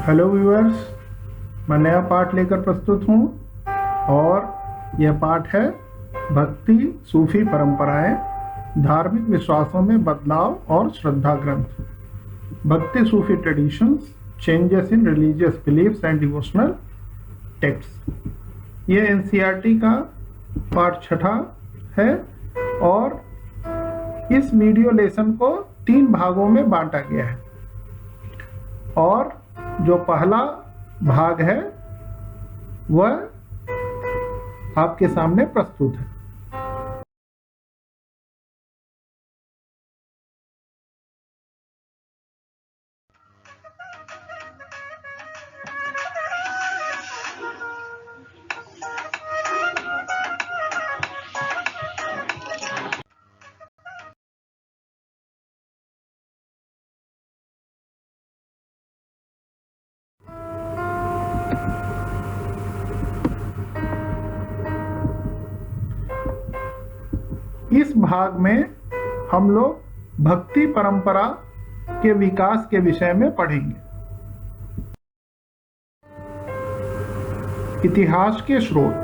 Hello viewers, मैं नया पाठ लेकर प्रस्तुत हूँ और यह पाठ है भक्ति सूफी परंपराएं, धार्मिक विश्वासों में बदलाव और श्रद्धा ग्रंथ। Bhakti Sufi traditions, changes in religious beliefs and devotional text. यह एनसीईआरटी का पाठ 6 है और इस वीडियो लेसन को 3 भागों में बांटा गया है और जो पहला भाग है वह आपके सामने प्रस्तुत है। इस भाग में हम लोग भक्ति परंपरा के विकास के विषय में पढ़ेंगे। इतिहास के स्रोत।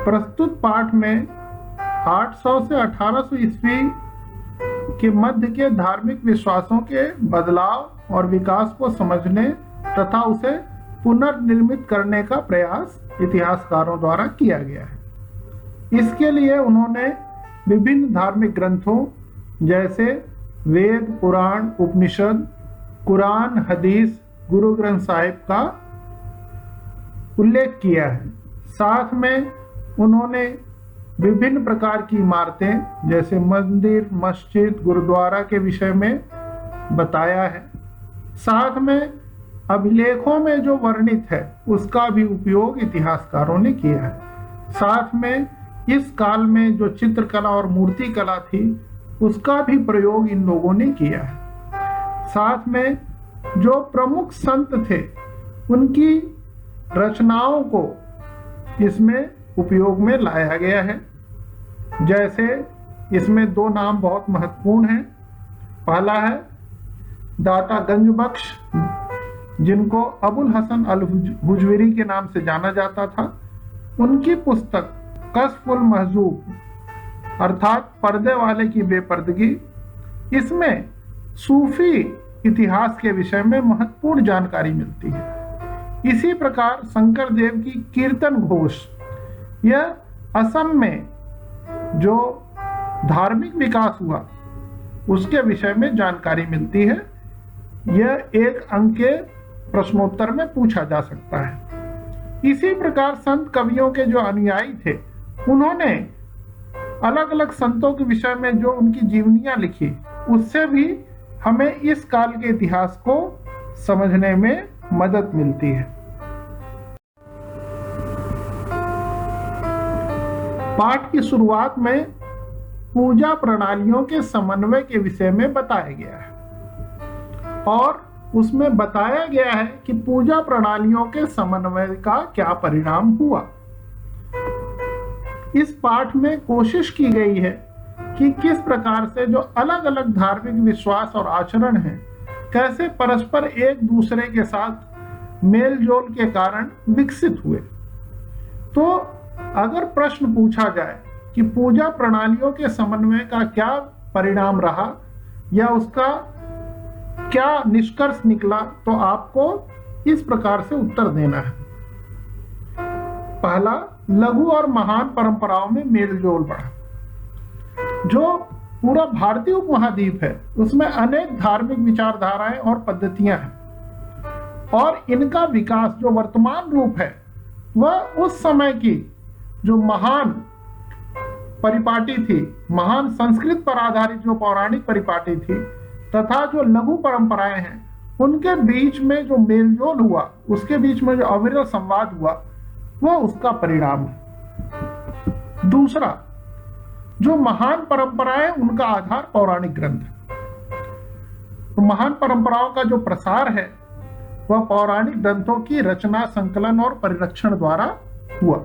प्रस्तुत पाठ में 800 से 1800 ईस्वी के मध्य के धार्मिक विश्वासों के बदलाव और विकास को समझने तथा उसे पुनर्निर्मित करने का प्रयास इतिहासकारों द्वारा किया गया है। इसके लिए उन्होंने विभिन्न धार्मिक ग्रंथों जैसे वेद, पुराण, उपनिषद, कुरान, हदीस, गुरु ग्रंथ साहिब का उल्लेख किया है। साथ में उन्होंने विभिन्न प्रकार की इमारतें जैसे मंदिर, मस्जिद, गुरुद्वारा के विषय में बताया है। साथ में अभिलेखों में जो वर्णित है उसका भी उपयोग इतिहासकारों ने किया है। साथ में इस काल में जो चित्रकला और मूर्ति कला थी उसका भी प्रयोग इन लोगों ने किया है। साथ में जो प्रमुख संत थे उनकी रचनाओं को इसमें उपयोग में लाया गया है। जैसे इसमें 2 नाम बहुत महत्वपूर्ण हैं। पहला है दाता गंज बख्श, जिनको अबुल हसन अल हुजविरी के नाम से जाना जाता था। उनकी पुस्तक कश्फुल महजूब अर्थात पर्दे वाले की बेपर्दगी, इसमें सूफी इतिहास के विषय में महत्वपूर्ण जानकारी मिलती है। इसी प्रकार शंकर देव की कीर्तन घोष, यह असम में जो धार्मिक विकास हुआ उसके विषय में जानकारी मिलती है। यह एक अंक के प्रश्नोत्तर में पूछा जा सकता है। इसी प्रकार संत कवियों के जो अनुयायी थे उन्होंने अलग अलग संतों के विषय में जो उनकी जीवनियां लिखी उससे भी हमें इस काल के इतिहास को समझने में मदद मिलती है। पाठ की शुरुआत में पूजा प्रणालियों के समन्वय के विषय में बताया गया है और उसमें बताया गया है कि पूजा प्रणालियों के समन्वय का क्या परिणाम हुआ। इस पाठ में कोशिश की गई है कि किस प्रकार से जो अलग अलग धार्मिक विश्वास और आचरण हैं कैसे परस्पर एक दूसरे के साथ मेल जोल के कारण विकसित हुए। तो अगर प्रश्न पूछा जाए कि पूजा प्रणालियों के समन्वय का क्या परिणाम रहा या उसका क्या निष्कर्ष निकला, तो आपको इस प्रकार से उत्तर देना है। पहला, लघु और महान परंपराओं में मेलजोल बढ़ा। जो पूरा भारतीय उपमहाद्वीप है उसमें अनेक धार्मिक विचारधाराएं और पद्धतियां हैं और इनका विकास जो वर्तमान रूप है वह उस समय की जो महान परिपाटी थी, महान संस्कृत पर आधारित जो पौराणिक परिपाटी थी तथा जो लघु परंपराएं हैं उनके बीच में जो मेलजोल हुआ, उसके बीच में जो अविरल संवाद हुआ, वो उसका परिणाम है। दूसरा, जो महान परंपराएं उनका आधार पौराणिक ग्रंथ है। तो महान परंपराओं का जो प्रसार है वह पौराणिक ग्रंथों की रचना, संकलन और परिरक्षण द्वारा हुआ।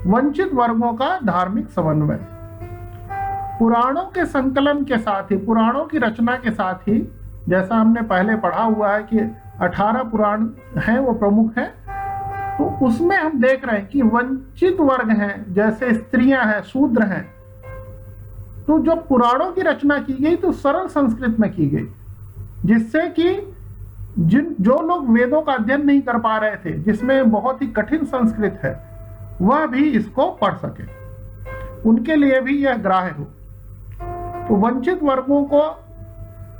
वंचित वर्गों का धार्मिक समन्वय। पुराणों के संकलन के साथ ही, पुराणों की रचना के साथ ही, जैसा हमने पहले पढ़ा हुआ है कि 18 पुराण हैं वो प्रमुख हैं, तो उसमें हम देख रहे हैं कि वंचित वर्ग हैं, जैसे स्त्रियां हैं, शूद्र हैं, तो जो पुराणों की रचना की गई तो सरल संस्कृत में की गई, जिससे कि जो लोग वेदों का अध्ययन नहीं कर पा रहे थे, जिसमें बहुत ही कठिन संस्कृत है, वह भी इसको पढ़ सके, उनके लिए भी यह ग्राह्य हो। तो वंचित वर्गों को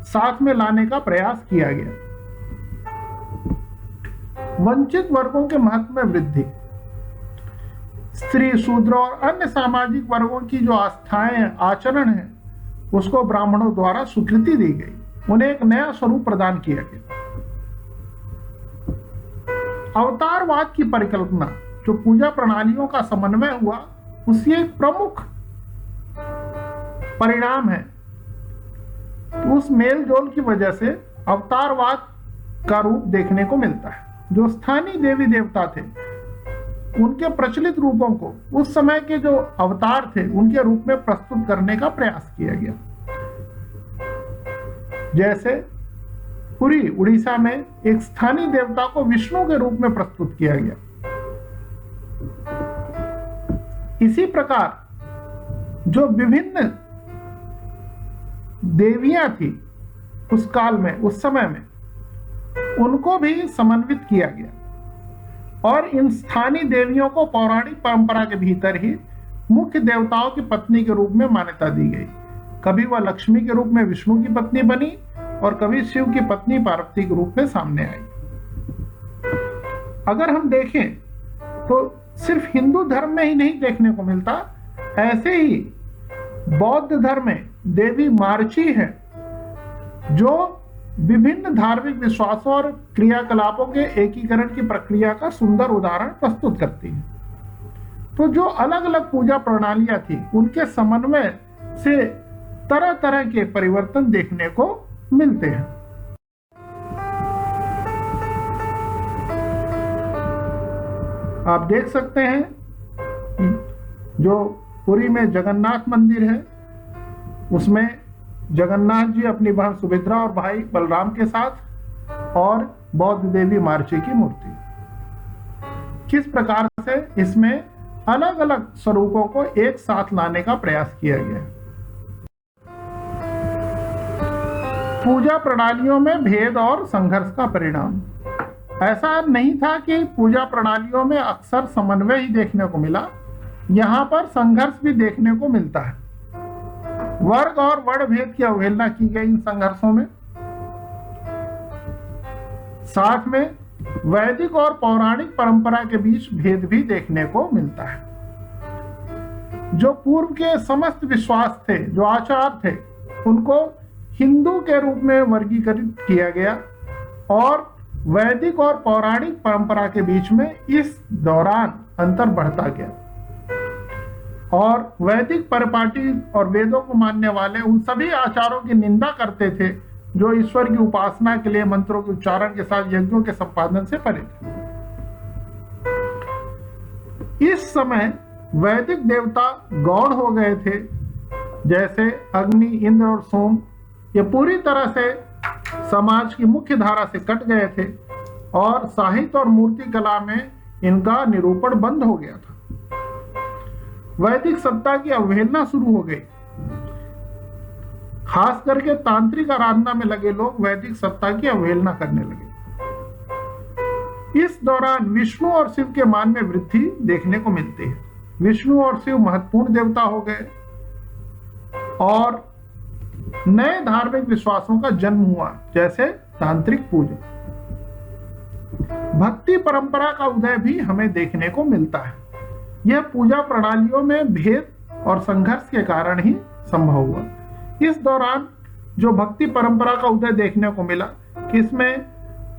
साथ में लाने का प्रयास किया गया। वंचित वर्गों के महत्व में वृद्धि, स्त्री, शूद्र और अन्य सामाजिक वर्गों की जो आस्थाएं, आचरण है, उसको ब्राह्मणों द्वारा स्वीकृति दी गई, उन्हें एक नया स्वरूप प्रदान किया गया। अवतारवाद की परिकल्पना, जो पूजा प्रणालियों का समन्वय हुआ, उसकी एक प्रमुख परिणाम है। तो उस मेल जोल की वजह से अवतारवाद का रूप देखने को मिलता है। जो स्थानीय देवी देवता थे, उनके प्रचलित रूपों को उस समय के जो अवतार थे उनके रूप में प्रस्तुत करने का प्रयास किया गया। जैसे पुरी, उड़ीसा में एक स्थानीय देवता को विष्णु के रूप में प्रस्तुत किया गया। इसी प्रकार जो विभिन्न देवियां थी उस काल में, उस समय में, उनको भी समन्वित किया गया और इन स्थानीय देवियों को पौराणिक परंपरा के भीतर ही मुख्य देवताओं की पत्नी के रूप में मान्यता दी गई। कभी वह लक्ष्मी के रूप में विष्णु की पत्नी बनी और कभी शिव की पत्नी पार्वती के रूप में सामने आई। अगर हम देखें तो सिर्फ हिंदू धर्म में ही नहीं देखने को मिलता, ऐसे ही बौद्ध धर्म में देवी मार्ची है, जो विभिन्न धार्मिक विश्वासों और क्रियाकलापों के एकीकरण की प्रक्रिया का सुंदर उदाहरण प्रस्तुत करती है। तो जो अलग अलग पूजा प्रणालियां थी, उनके समन्वय से तरह तरह के परिवर्तन देखने को मिलते हैं। आप देख सकते हैं जो पुरी में जगन्नाथ मंदिर है, उसमें जगन्नाथ जी अपनी बहन सुभद्रा और भाई बलराम के साथ और बौद्ध देवी मार्ची की मूर्ति, किस प्रकार से इसमें अलग अलग स्वरूपों को एक साथ लाने का प्रयास किया गया। पूजा प्रणालियों में भेद और संघर्ष का परिणाम, ऐसा नहीं था कि पूजा प्रणालियों में अक्सर समन्वय ही देखने को मिला, यहाँ पर संघर्ष भी देखने को मिलता है। वर्ग और वर्ण भेद की अवहेलना की गई इन संघर्षों में। साथ में वैदिक और पौराणिक परंपरा के बीच भेद भी देखने को मिलता है। जो पूर्व के समस्त विश्वास थे, जो आचार थे, उनको हिंदू के रूप में वर्गीकृत किया गया और वैदिक और पौराणिक परंपरा के बीच में इस दौरान अंतर बढ़ता गया और वैदिक परिपाटी और वेदों को मानने वाले उन सभी आचारों की निंदा करते थे जो ईश्वर की उपासना के लिए मंत्रों के उच्चारण के साथ यज्ञों के संपादन से परे थे। इस समय वैदिक देवता गौड़ हो गए थे, जैसे अग्नि, इंद्र और सोम। ये पूरी तरह से समाज की मुख्य धारा से कट गए थे और साहित्य और मूर्ति कला में इनका निरूपण बंद हो गया था। वैदिक सत्ता की अवहेलना शुरू हो गई। खास करके तांत्रिक आराधना में लगे लोग वैदिक सत्ता की अवहेलना करने लगे। इस दौरान विष्णु और शिव के मान में वृद्धि देखने को मिलती है। विष्णु और शिव महत्वपूर्ण देवता हो गए और नए धार्मिक विश्वासों का जन्म हुआ, जैसे तांत्रिक पूजा। भक्ति परंपरा का उदय भी हमें देखने को मिलता है। यह पूजा प्रणालियों में भेद और संघर्ष के कारण ही संभव हुआ। इस दौरान जो भक्ति परंपरा का उदय देखने को मिला कि इसमें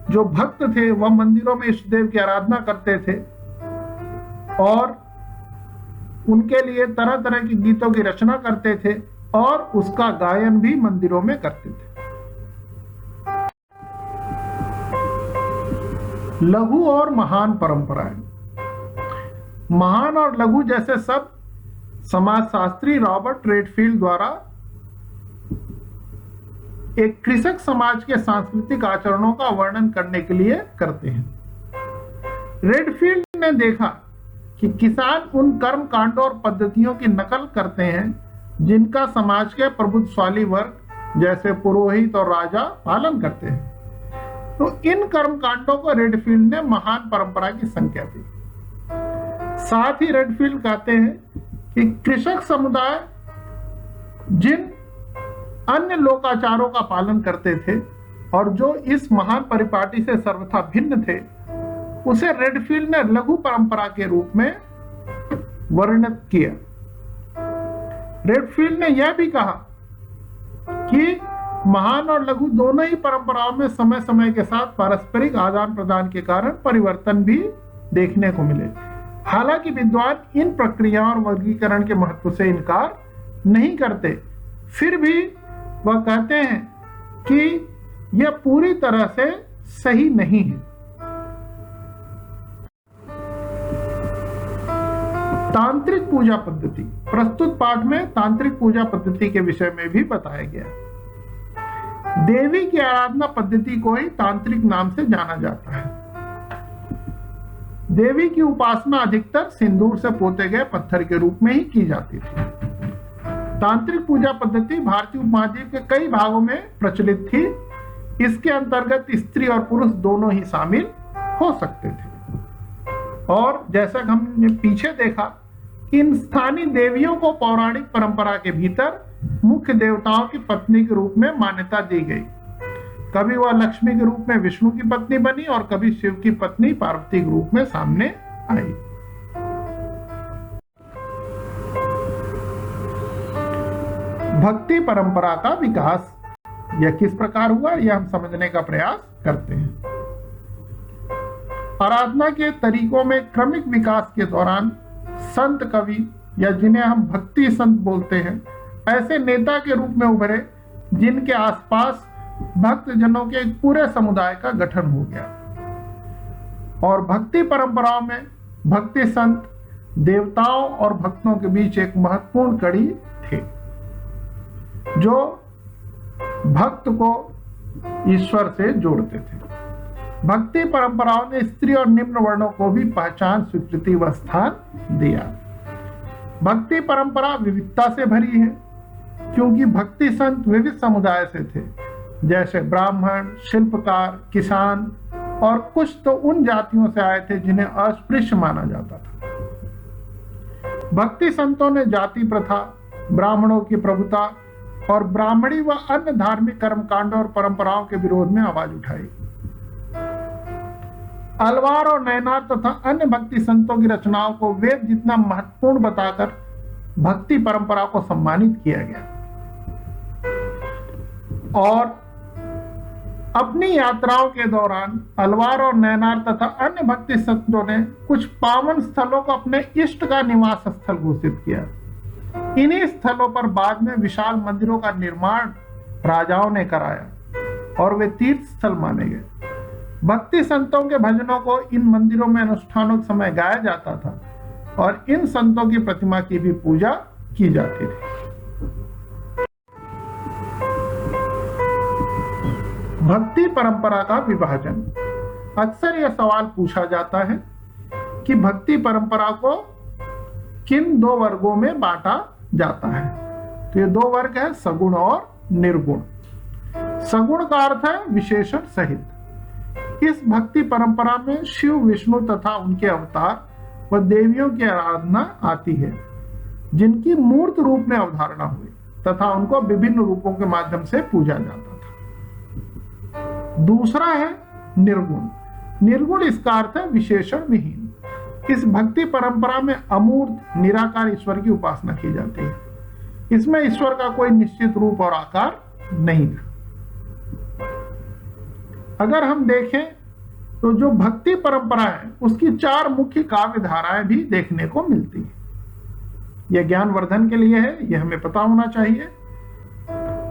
जो भक्त थे वह मंदिरों में इष्ट देव की आराधना करते थे और उनके लिए तरह तरह की गीतों की रचना करते थे और उसका गायन भी मंदिरों में करते थे। लघु और महान परंपराएं। महान और लघु जैसे शब्द समाजशास्त्री रॉबर्ट रेडफील्ड द्वारा एक कृषक समाज के सांस्कृतिक आचरणों का वर्णन करने के लिए करते हैं। रेडफील्ड ने देखा कि किसान उन कर्म कांडों और पद्धतियों की नकल करते हैं जिनका समाज के प्रभुत्वशाली वर्ग जैसे पुरोहित और राजा पालन करते हैं। तो इन कर्म कांडों को रेडफील्ड ने महान परंपरा की संज्ञा दी। साथ ही रेडफील्ड कहते हैं कि कृषक समुदाय जिन अन्य लोकाचारों का पालन करते थे और जो इस महान परिपाटी से सर्वथा भिन्न थे, उसे रेडफील्ड ने लघु परंपरा के रूप में वर्णित किया। रेडफील्ड ने यह भी कहा कि महान और लघु दोनों ही परंपराओं में समय समय के साथ पारस्परिक आदान प्रदान के कारण परिवर्तन भी देखने को मिले। हालांकि विद्वान इन प्रक्रियाओं और वर्गीकरण के महत्व से इनकार नहीं करते, फिर भी वह कहते हैं कि यह पूरी तरह से सही नहीं है। तांत्रिक पूजा पद्धति। प्रस्तुत पाठ में तांत्रिक पूजा पद्धति के विषय में भी बताया गया। देवी की आराधना पद्धति को ही तांत्रिक नाम से जाना जाता है। देवी की उपासना अधिकतर सिंदूर से पोते गए पत्थर के रूप में ही की जाती थी। तांत्रिक पूजा पद्धति भारतीय उपमहाद्वीप के कई भागों में प्रचलित थी। इसके अंतर्गत स्त्री और पुरुष दोनों ही शामिल हो सकते थे। और जैसा कि हमने पीछे देखा कि इन स्थानीय देवियों को पौराणिक परंपरा के भीतर मुख्य देवताओं की पत्नी के रूप में मान्यता दी गई। कभी वह लक्ष्मी के रूप में विष्णु की पत्नी बनी और कभी शिव की पत्नी पार्वती के रूप में सामने आई। भक्ति परंपरा का विकास यह किस प्रकार हुआ, यह हम समझने का प्रयास करते हैं। आराधना के तरीकों में क्रमिक विकास के दौरान संत कवि या जिन्हें हम भक्ति संत बोलते हैं, ऐसे नेता के रूप में उभरे जिनके आसपास भक्त जनों के एक पूरे समुदाय का गठन हो गया। और भक्ति परंपराओं में भक्ति संत देवताओं और भक्तों के बीच एक महत्वपूर्ण कड़ी थे जो भक्त को ईश्वर से जोड़ते थे। भक्ति परंपराओं ने स्त्री और निम्न वर्णों को भी पहचान, स्वीकृति व स्थान दिया। भक्ति परंपरा विविधता से भरी है क्योंकि भक्ति संत विविध समुदाय से थे, जैसे ब्राह्मण, शिल्पकार, किसान और कुछ तो उन जातियों से आए थे जिन्हें अस्पृश्य माना जाता था। भक्ति संतों ने जाति प्रथा, ब्राह्मणों की प्रभुता और ब्राह्मणी व अन्य धार्मिक कर्मकांडों और परंपराओं के विरोध में आवाज उठाई। अलवार और नैनार तथा अन्य भक्ति संतों की रचनाओं को वेद जितना महत्वपूर्ण बताकर भक्ति परंपरा को सम्मानित किया गया। और अपनी यात्राओं के दौरान अलवार और नैनार तथा अन्य भक्ति संतों ने कुछ पावन स्थलों को अपने इष्ट का निवास स्थल घोषित किया। इन्हीं स्थलों पर बाद में विशाल मंदिरों का निर्माण राजाओं ने कराया और वे तीर्थ स्थल माने गए। भक्ति संतों के भजनों को इन मंदिरों में अनुष्ठानों के समय गाया जाता था और इन संतों की प्रतिमा की भी पूजा की जाती थी। भक्ति परंपरा का विभाजन। अक्सर यह सवाल पूछा जाता है कि भक्ति परंपरा को किन दो वर्गों में बांटा जाता है। तो ये दो वर्ग है, सगुण और निर्गुण। सगुण का अर्थ है विशेषण सहित। इस भक्ति परंपरा में शिव, विष्णु तथा उनके अवतार व देवियों की आराधना आती है जिनकी मूर्त रूप में अवधारणा हुई तथा उनको विभिन्न रूपों के माध्यम से पूजा जाता था। दूसरा है निर्गुण। निर्गुण इसका अर्थ है विशेषण विहीन। इस भक्ति परंपरा में अमूर्त निराकार ईश्वर की उपासना की जाती है। इसमें ईश्वर का कोई निश्चित रूप और आकार नहीं था। अगर हम देखें तो जो भक्ति परंपरा है उसकी चार मुख्य काव्य धाराएं भी देखने को मिलती है। यह ज्ञानवर्धन के लिए है, यह हमें पता होना चाहिए।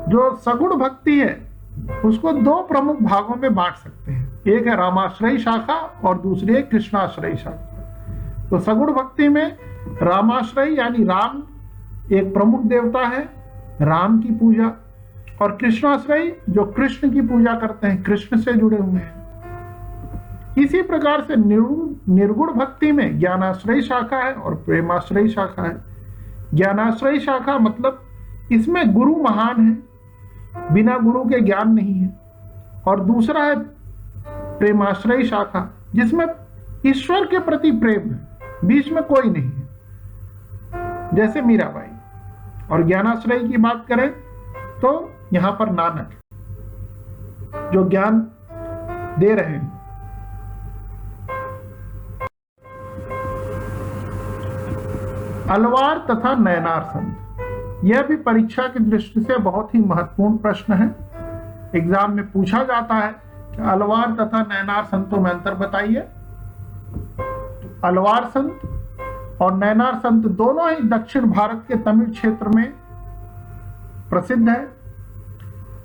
जो सगुण भक्ति है उसको दो प्रमुख भागों में बांट सकते हैं। एक है रामाश्रयी शाखा और दूसरी है कृष्णाश्रयी शाखा। तो सगुण भक्ति में रामाश्रयी यानी राम एक प्रमुख देवता है राम की पूजा, और कृष्णाश्रयी जो कृष्ण की पूजा करते हैं, कृष्ण से जुड़े हुए हैं। इसी प्रकार से निर्गुण भक्ति में ज्ञानाश्रयी शाखा है और प्रेमाश्रयी शाखा है। ज्ञानाश्रयी शाखा मतलब इसमें गुरु महान है, बिना गुरु के ज्ञान नहीं है। और दूसरा है प्रेमाश्रयी शाखा, जिसमें ईश्वर के प्रति प्रेम है, बीच में कोई नहीं है, जैसे मीराबाई। और ज्ञानाश्रयी की बात करें तो यहां पर नानक जो ज्ञान दे रहे हैं। अलवार तथा नयनार संत, यह भी परीक्षा की दृष्टि से बहुत ही महत्वपूर्ण प्रश्न है। एग्जाम में पूछा जाता है कि अलवार तथा नयनार संतों में अंतर बताइए। अलवार संत और नयनार संत दोनों ही दक्षिण भारत के तमिल क्षेत्र में प्रसिद्ध है।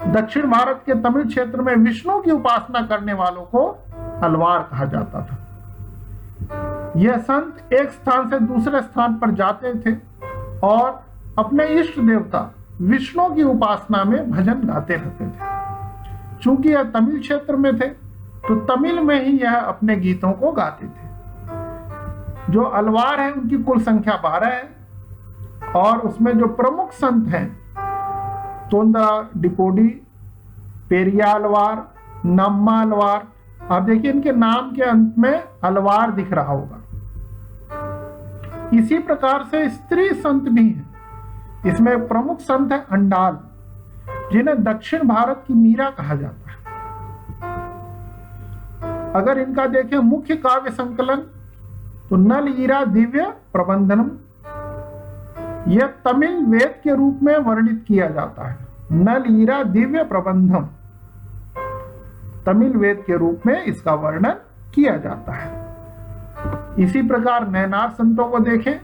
दक्षिण भारत के तमिल क्षेत्र में विष्णु की उपासना करने वालों को अलवार कहा जाता था। यह संत एक स्थान से दूसरे स्थान पर जाते थे और अपने इष्ट देवता विष्णु की उपासना में भजन गाते रहते थे। चूंकि यह तमिल क्षेत्र में थे तो तमिल में ही यह अपने गीतों को गाते थे। जो अलवार है उनकी कुल संख्या 12 है और उसमें जो प्रमुख संत हैं तोंदा डिपोडी, पेरिया अलवार, नम्मा अलवार। आप देखिए इनके नाम के अंत में अलवार दिख रहा होगा। इसी प्रकार से स्त्री संत भी हैं। इसमें प्रमुख संत है अंडाल, जिन्हें दक्षिण भारत की मीरा कहा जाता है। अगर इनका देखें मुख्य काव्य संकलन तो नल ईरा दिव्य प्रबंधनम, यह तमिल वेद के रूप में वर्णित किया जाता है। नल ईरा दिव्य प्रबंधम तमिल वेद के रूप में इसका वर्णन किया जाता है। इसी प्रकार नयनार संतों को देखें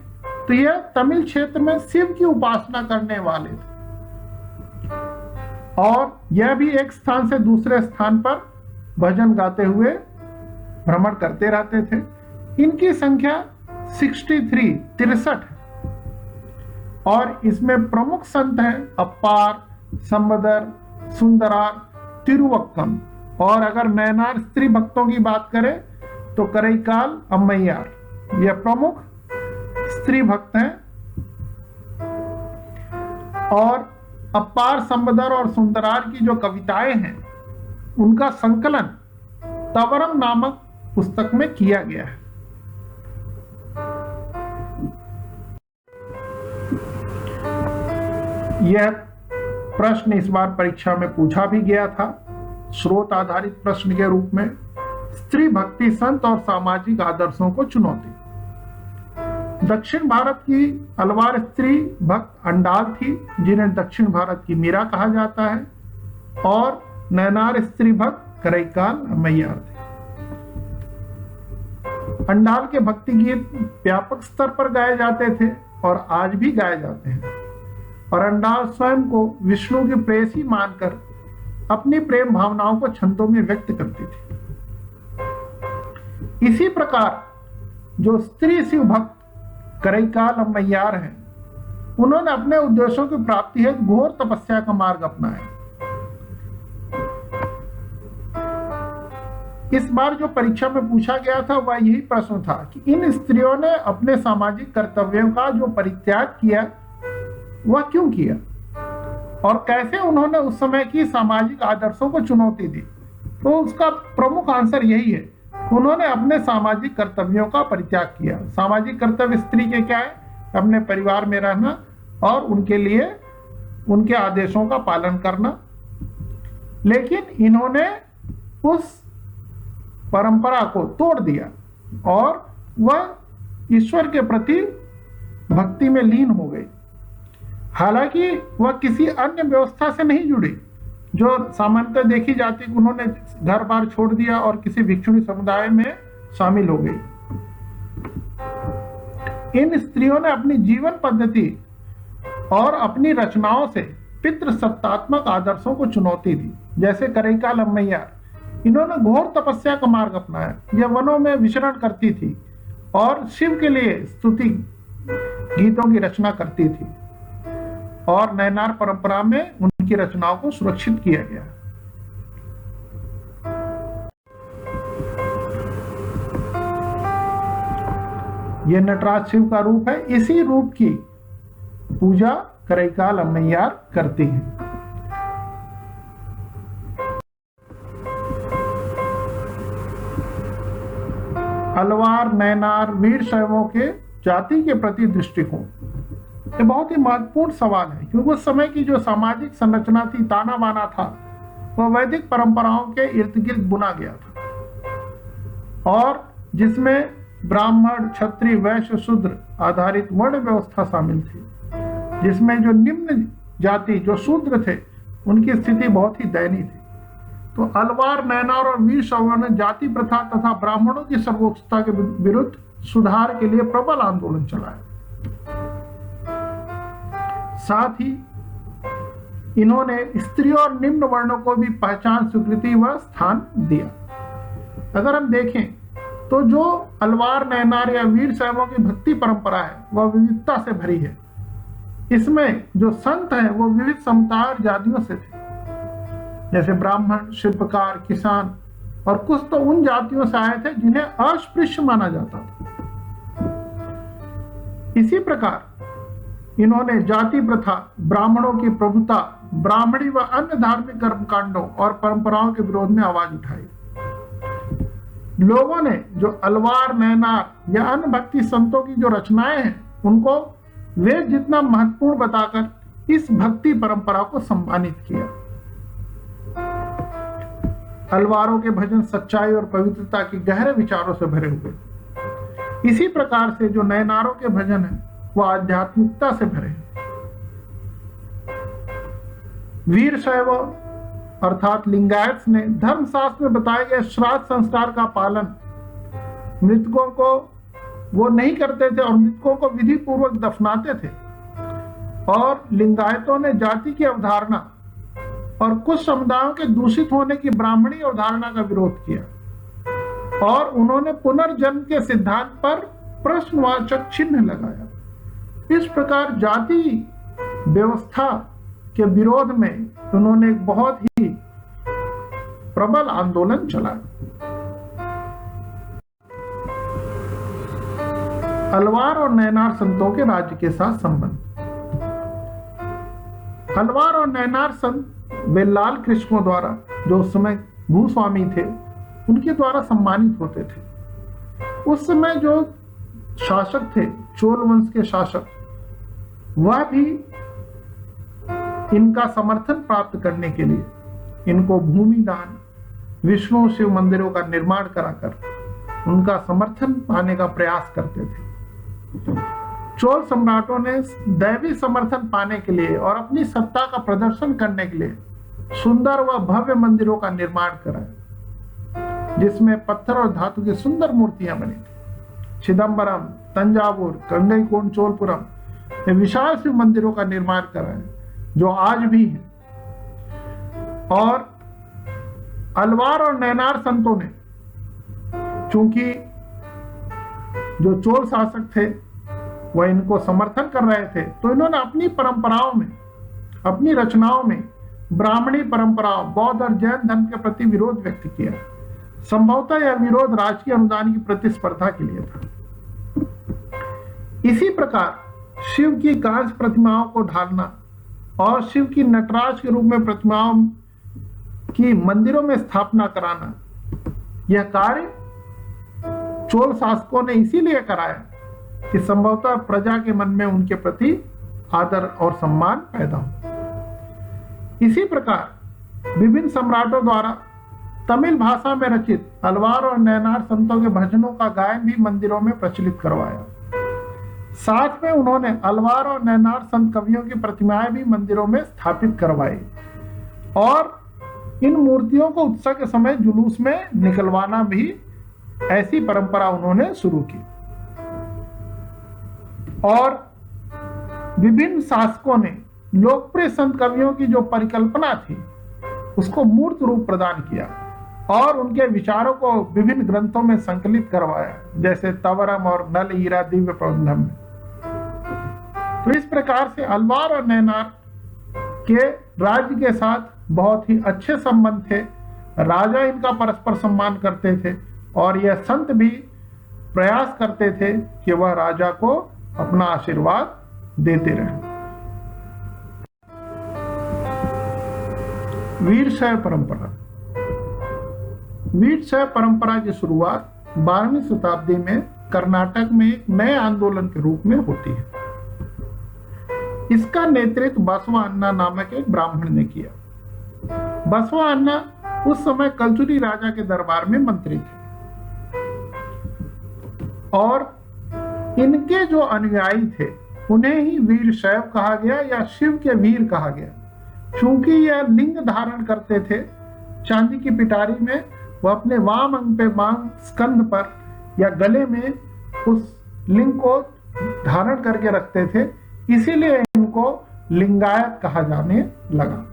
तो यह तमिल क्षेत्र में शिव की उपासना करने वाले थे और यह भी एक स्थान से दूसरे स्थान पर भजन गाते हुए भ्रमण करते रहते थे। इनकी संख्या 63 है और इसमें प्रमुख संत हैं अप्पार, संबदर, सुंदरार, तिरुवक्कम। और अगर नयनार स्त्री भक्तों की बात करें तो करईकाल, अम्मैयार, यह प्रमुख स्त्री भक्त हैं। और अप्पार, संबदर और सुंदरार की जो कविताएं हैं उनका संकलन तवरम नामक पुस्तक में किया गया है। यह प्रश्न इस बार परीक्षा में पूछा भी गया था, स्रोत आधारित प्रश्न के रूप में। स्त्री भक्ति संत और सामाजिक आदर्शों को चुनौती। दक्षिण भारत की अलवार स्त्री भक्त अंडाल थी, जिन्हें दक्षिण भारत की मीरा कहा जाता है, और नयनार स्त्री भक्त करईकाल, अम्मैयार थे। अंडाल के भक्ति गीत व्यापक स्तर पर गाए जाते थे और आज भी गाए जाते हैं। और अंडाल स्वयं को विष्णु की प्रेयसी मानकर अपनी प्रेम भावनाओं को छंदों में व्यक्त करती थी। इसी प्रकार जो स्त्री शिव भक्त करईकाल, अम्मैयार हैं, उन्होंने अपने उद्देश्यों की प्राप्ति हेतु घोर तपस्या का मार्ग अपनाया। इस बार जो परीक्षा में पूछा गया था वह यही प्रश्न था कि इन स्त्रियों ने अपने सामाजिक कर्तव्यों का जो परित्याग किया वह क्यों किया और कैसे उन्होंने उस समय की सामाजिक आदर्शों को चुनौती दी। तो उसका प्रमुख आंसर यही है, उन्होंने अपने सामाजिक कर्तव्यों का परित्याग किया। सामाजिक कर्तव्य स्त्री के क्या है? अपने परिवार में रहना और उनके लिए उनके आदेशों का पालन करना। लेकिन इन्होंने उस परंपरा को तोड़ दिया और वह ईश्वर के प्रति भक्ति में लीन हो गई। हालांकि वह किसी अन्य व्यवस्था से नहीं जुड़ी जो सामान्यतः देखी जाती। उन्होंने घर बार छोड़ दिया और किसी भिक्षुणी समुदाय में शामिल हो गई। इन स्त्रियों ने अपनी जीवन पद्धति और अपनी रचनाओं से पितृसत्तात्मक आदर्शों को चुनौती दी। जैसे करईकाल, अम्मैयार, इन्होंने घोर तपस्या का मार्ग अपनाया। यह वनों में विचरण करती थी और शिव के लिए स्तुति गीतों की रचना करती थी। और नैनार परंपरा में उनकी रचनाओं को सुरक्षित किया गया। यह नटराज शिव का रूप है। इसी रूप की पूजा करैकाल अम्मैयार करती है। अलवार, नैनार, वीर शैवों के जाति के प्रति दृष्टिकोण, ये बहुत ही महत्वपूर्ण सवाल है, क्योंकि उस समय की जो सामाजिक संरचना थी, ताना बाना था, वह वैदिक परंपराओं के इर्द गिर्द बुना गया था, और जिसमें ब्राह्मण, क्षत्रिय, वैश्य, शूद्र आधारित वर्ण व्यवस्था शामिल थी, जिसमें जो निम्न जाति, जो शूद्र थे, उनकी स्थिति बहुत ही दयनीय थी। तो अलवार, नैनार और वीर शैवों ने जाति प्रथा तथा ब्राह्मणों की सर्वोच्चता के विरुद्ध सुधार के लिए प्रबल आंदोलन चलाया। साथ ही इन्होंने स्त्रियों और निम्न वर्णों को भी पहचान, स्वीकृति व स्थान दिया। अगर हम देखें तो जो अलवार, नैनार या वीर शैवों की भक्ति परंपरा है, वह विविधता से भरी है। इसमें जो संत हैं वो विविध समुदाय और जातियों से थे, जैसे ब्राह्मण, शिल्पकार, किसान, और कुछ तो उन जातियों से आए थे जिन्हें अस्पृश्य माना जाता था। इसी प्रकार इन्होंने जाति प्रथा, ब्राह्मणों की प्रभुता, ब्राह्मणी व अन्य धार्मिक कर्मकांडों और परंपराओं के विरोध में आवाज उठाई। लोगों ने जो अलवार, नैनार या अन्य भक्ति संतों की जो रचनाएं हैं, उनको वेद जितना महत्वपूर्ण बताकर इस भक्ति परंपरा को सम्मानित किया। अलवारों के भजन सच्चाई और पवित्रता के गहरे विचारों से भरे हुए, इसी प्रकार से जो नैनारों के भजन हैं वह आध्यात्मिकता से भरे हैं। वीर शैव अर्थात लिंगायत ने धर्मशास्त्र में बताए गए श्राद्ध संस्कार का पालन, मृतकों को वो नहीं करते थे और मृतकों को विधि पूर्वक दफनाते थे। और लिंगायतों ने जाति की अवधारणा और कुछ समुदायों के दूषित होने की ब्राह्मणी अवधारणा का विरोध किया, और उन्होंने पुनर्जन्म के सिद्धांत पर प्रश्नवाचक चिन्ह लगाया। इस प्रकार जाति व्यवस्था के विरोध में उन्होंने एक बहुत ही प्रबल आंदोलन चलाया। अलवार और नैनार संतों के राज्य के साथ संबंध। अलवार और नैनार संत वे लाल कृष्णों द्वारा, जो उस समय भूस्वामी थे, उनके द्वारा सम्मानित होते थे। उस समय जो शासक थे, चोल वंश के शासक, वह भी इनका समर्थन प्राप्त करने के लिए इनको भूमि दान, विष्णु शिव मंदिरों का निर्माण कराकर उनका समर्थन पाने का प्रयास करते थे। चोल सम्राटों ने दैवी समर्थन पाने के लिए और अपनी सत्ता का प्रदर्शन करने के लिए सुंदर व भव्य मंदिरों का निर्माण कराया, जिसमें पत्थर और धातु की सुंदर मूर्तियां बनी थी। चिदंबरम, तंजावुर, गंगईकोंड, चोलपुरम में विशाल शिव मंदिरों का निर्माण कराया, जो आज भी है। और अलवार और नैनार संतों ने, चूंकि जो चोल शासक थे वह इनको समर्थन कर रहे थे, तो इन्होंने अपनी परंपराओं में, अपनी रचनाओं में ब्राह्मणी परंपराओं, बौद्ध और जैन धर्म के प्रति विरोध व्यक्त किया। संभवतः यह विरोध राजकीय अनुदान की प्रतिस्पर्धा के लिए था। इसी प्रकार शिव की कांस्य प्रतिमाओं को ढालना और शिव की नटराज के रूप में प्रतिमाओं की मंदिरों में स्थापना कराना, यह कार्य चोल शासकों ने इसीलिए कराया कि संभवतः प्रजा के मन में उनके प्रति आदर और सम्मान पैदा हो। इसी प्रकार विभिन्न सम्राटों द्वारा तमिल भाषा में रचित अलवार और नैनार संतों के भजनों का गायन भी मंदिरों में प्रचलित करवाया। साथ में उन्होंने अलवार और नैनार संत कवियों की प्रतिमाएं भी मंदिरों में स्थापित करवाई, और इन मूर्तियों को उत्सव के समय जुलूस में निकलवाना भी, ऐसी परंपरा उन्होंने शुरू की। और विभिन्न शासकों ने लोकप्रिय संत कवियों की जो परिकल्पना थी उसको मूर्त रूप प्रदान किया और उनके विचारों को विभिन्न ग्रंथों में संकलित करवाया, जैसे तवरम और नल हीरा दिव्य प्रबंधम में। तो इस प्रकार से अलवार और नैनार के राज्य के साथ बहुत ही अच्छे संबंध थे। राजा इनका परस्पर सम्मान करते थे और यह संत भी प्रयास करते थे कि वह राजा को अपना आशीर्वाद देते रहे। वीरशैव परंपरा। वीरशैव परंपरा की शुरुआत 12वीं शताब्दी में कर्नाटक में एक नए आंदोलन के रूप में होती है। इसका नेतृत्व बसवा अन्ना नामक एक ब्राह्मण ने किया। बसवा अन्ना उस समय कलचुरी राजा के दरबार में मंत्री थे और इनके जो अनुयायी थे उन्हें ही वीरशैव कहा गया या शिव के वीर कहा गया, क्योंकि यह लिंग धारण करते थे। चांदी की पिटारी में वह अपने वाम अंग पे वाम स्कंध पर या गले में उस लिंग को धारण करके रखते थे, इसीलिए इनको लिंगायत कहा जाने लगा।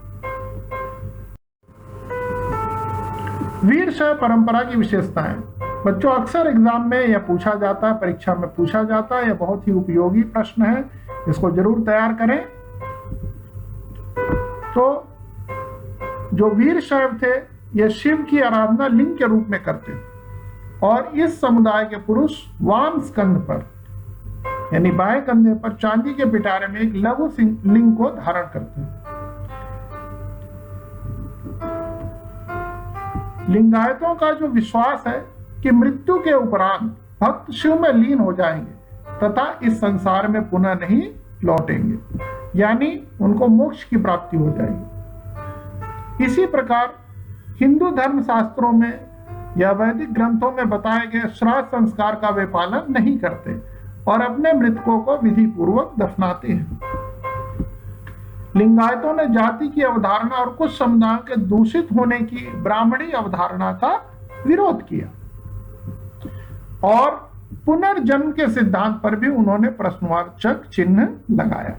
वीरशैव परंपरा की विशेषताएं। बच्चों, अक्सर एग्जाम में यह पूछा जाता है, परीक्षा में पूछा जाता है। यह बहुत ही उपयोगी प्रश्न है, इसको जरूर तैयार करें। तो जो वीरशैव थे यह शिव की आराधना लिंग के रूप में करते थे और इस समुदाय के पुरुष वाम स्कंध पर यानी बाएं कंधे पर चांदी के पिटारे में एक लघु लिंग को धारण करते हैं। लिंगायतों का जो विश्वास है कि मृत्यु के उपरांत भक्त शिव में लीन हो जाएंगे तथा इस संसार में पुनः नहीं लौटेंगे, यानी उनको मोक्ष की प्राप्ति हो जाएगी। इसी प्रकार हिंदू धर्म शास्त्रों में या वैदिक ग्रंथों में बताए गए श्राद्ध संस्कार का वे पालन नहीं करते और अपने मृतकों को विधि पूर्वक दफनाते हैं। लिंगायतों ने जाति की अवधारणा और कुछ समुदायों के दूषित होने की ब्राह्मणी अवधारणा का विरोध किया और पुनर्जन्म के सिद्धांत पर भी उन्होंने प्रश्नवाचक चिन्ह लगाया।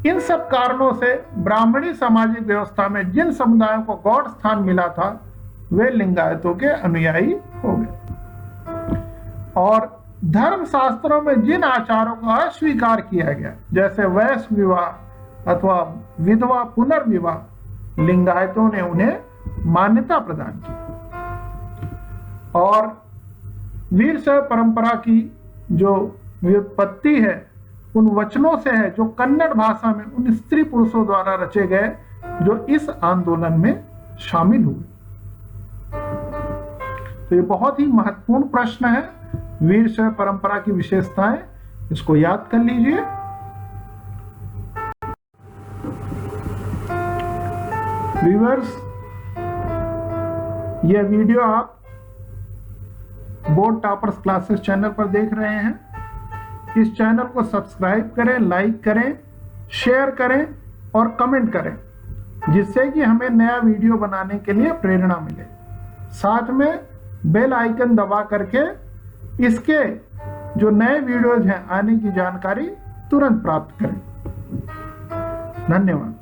इन सब कारणों से ब्राह्मणी सामाजिक व्यवस्था में जिन समुदायों को गौड़ स्थान मिला था वे लिंगायतों के अनुयायी हो गए और धर्म शास्त्रों में जिन आचारों का अस्वीकार किया गया, जैसे वैश्य विवाह अथवा विधवा पुनर्विवाह, लिंगायतों ने उन्हें मान्यता प्रदान की। और वीरशैव परंपरा की जो व्युत्पत्ति है उन वचनों से है जो कन्नड़ भाषा में उन स्त्री पुरुषों द्वारा रचे गए जो इस आंदोलन में शामिल हुए। तो ये बहुत ही महत्वपूर्ण प्रश्न है। वीरशैव परंपरा की विशेषताएं, इसको याद कर लीजिए। व्यूअर्स, यह वीडियो आप बोर्ड टॉपर्स क्लासेस चैनल पर देख रहे हैं। इस चैनल को सब्सक्राइब करें, लाइक करें, शेयर करें और कमेंट करें, जिससे कि हमें नया वीडियो बनाने के लिए प्रेरणा मिले। साथ में बेल आइकन दबा करके इसके जो नए वीडियोज हैं आने की जानकारी तुरंत प्राप्त करें। धन्यवाद।